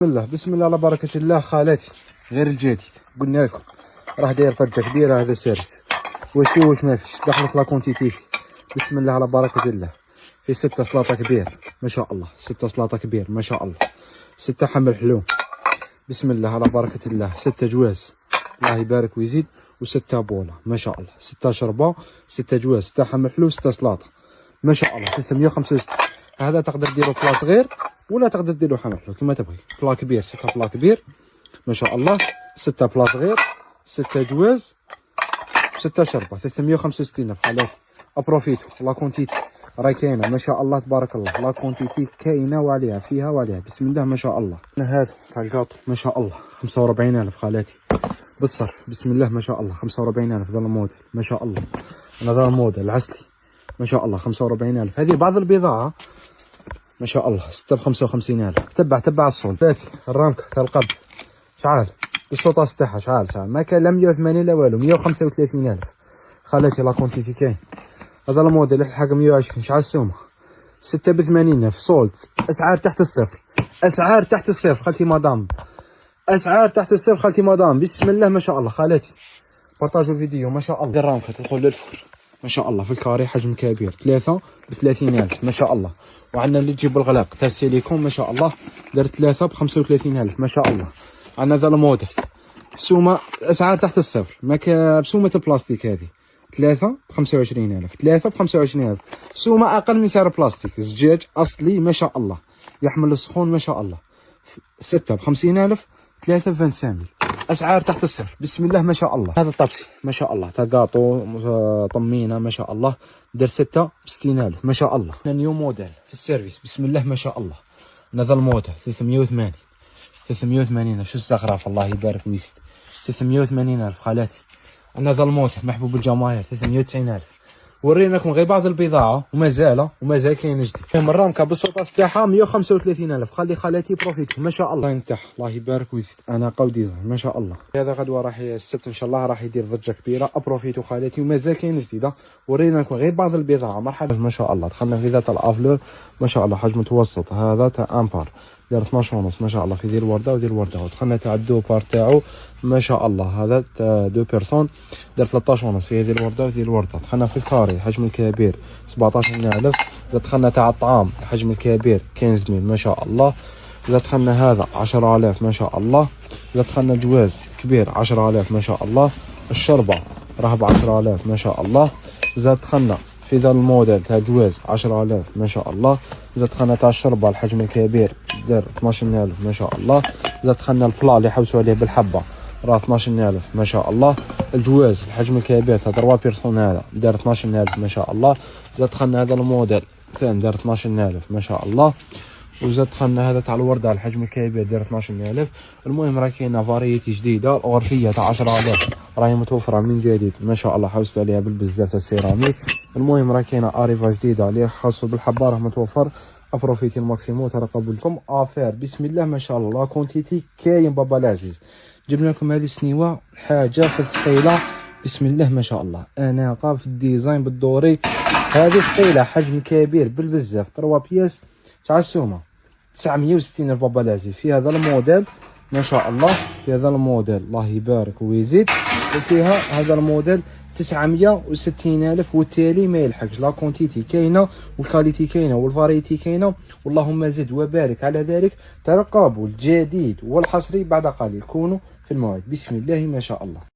بسم الله على بركة الله. خالاتي غير الجديد قلنا لكم راه داير ضجة كبيرة هذا سيرت. واش فيه واش ما فيش، دخلت لا كونتيتي. بسم الله على بركة الله. في 6 سلاطة كبير ما شاء الله، 6 سلاطة كبير ما شاء الله، 6 حمل حلو بسم الله على بركة الله، 6 جواز الله يبارك ويزيد، و6 بوله ما شاء الله، 6 شربة، 6 جواز، 6 حمل حلو، 6 سلاطة ما شاء الله، 365. هذا تقدر ديرو بلا صغير ولا تقدر ديرو حمل حلو كما تبغي. بلا كبير 6 بلا كبير ما شاء الله، 6 بلا صغير، 6 جواز، 6 شربة، 365 في حالات. ابروفيتو لا كونتيتي راهي كاينه ما شاء الله تبارك الله، لا كونتيتي كاينه وعليها فيها وعليها بسم الله ما شاء الله. هذا تاع الكاطو ما شاء الله 45000 خالاتي بالصرف بسم الله ما شاء الله، 45000 ذا الموديل ما شاء الله. انا ذا الموديل العسلي ما شاء الله 45000. هذه بعض البضاعه ما شاء الله 6 ب 55000. تبع الصون فاتي الرامكه تاع القبل شعال السوطاس تاعها شعال ما كان لا 180 لا والو، 135000 خالاتي. لا كونتيتي كاين. هذا الموديل الحق 120 شعال السومه 6 ب 80000 سولت. اسعار تحت الصفر، اسعار تحت الصفر خالتي مدام، اسعار تحت الصفر خالتي مدام بسم الله ما شاء الله. خالاتي بارطاجوا الفيديو ما شاء الله. الرامكه تدخل للفور ما شاء الله في الكاري حجم كبير 3 ب 30000 ما شاء الله. وعندنا اللي تجيب الغلاق تاع السيليكون ما شاء الله دار 3 ب 35000 ما شاء الله. عندنا ذا الموديل سومه اسعار تحت الصفر ما بسومه البلاستيك هذه 3 ب 25000، 3 ب 25000 سومه اقل من سعر البلاستيك. زجاج اصلي ما شاء الله يحمل السخون ما شاء الله. 6 ب 50000، 3 ب 25000 اسعار تحت الصفر بسم الله ما شاء الله. هذا الطبسي ما شاء الله تاع كاطو طمينه ما شاء الله دار 6 ب 60000 ما شاء الله. نيو موديل في السيرفيس بسم الله ما شاء الله. هذا الموديل 380 شو الزخرف الله يبارك ويزيد 380 خالاتي. عندنا ذا الموديل محبوب الجماهير 390 وريناكم غير بعض البضاعه ومازال كاين جديد. الرامكه بالسوطاس تاعها 135 خلي خالاتي بروفيتو ما شاء الله. نتاعها الله يبارك ويزيد انا قو ديزاين ما شاء الله. هذا غدوه راح السبت ان شاء الله راح يدير ضجه كبيره. ابروفيتو خالاتي ومازال كاين جديده. وريناكم غير بعض البضاعه مرحبا ما شاء الله. دخلنا في ذات الافلور ما شاء الله حجم متوسط. هذا تاع امبار دار 12 ونص ما شاء الله في ذي الورده وذي الورده. ودخلنا تاع الدوبار تاعو ما شاء الله هذا تاع 2 بيرسون دار 13 ونص في هذه الورده وذي الورده. دخلنا في الكاري حجم الكبير 17000. دخلنا تاع الطعام حجم الكبير 15000 ما شاء الله. دخلنا هذا 10000 ما شاء الله. دخلنا جواز كبير 10000 ما شاء الله. الشربه راه ب 10000 ما شاء الله. دخلنا في ذا الموديل تاع جواز 10000 ما شاء الله. دخلنا تاع الشربه الحجم الكبير دار 12000 ما شاء الله. دخلنا البلا اللي حوسوا عليه بالحبه راه 12000 ما شاء الله. الجواز الحجم الكبير تاع 3 بيرسون هذا دار 12000 ما شاء الله. دخلنا هذا الموديل ثاني دار 12000 ما شاء الله. دخلنا هذا تاع الورده الحجم الكبير دار 12000. المهم راه كاينه فاريتي جديده الغرفيه تاع 10000 راهي متوفره من جديد ما شاء الله. حوست عليها بالبزاف تاع السيراميك. المهم راه كاينه اريفا جديده اللي خاصو بالحبه راه متوفر. ابروفيتي الماكسيموم ترقبوا لكم افير بسم الله ما شاء الله. لا كونتيتي كاين بابا العزيز. جبنا لكم هذه السنيوه حاجه في الثقيله بسم الله ما شاء الله. اناقه في الديزاين بالدوري. هذه ثقيله حجم كبير بالبزاف 3 بياس تاع السومه 960 بابا العزيز. في هذا الموديل ما شاء الله، في هذا الموديل الله يبارك ويزيد. وفيها هذا الموديل 960000 والتالي ما يلحقش. لا كونتيتي كاينه والكاليتي كاينه والفاريتي كاينه. واللهم زد وبارك على ذلك. ترقبوا الجديد والحصري بعد قليل. كونوا في الموعد بسم الله ما شاء الله.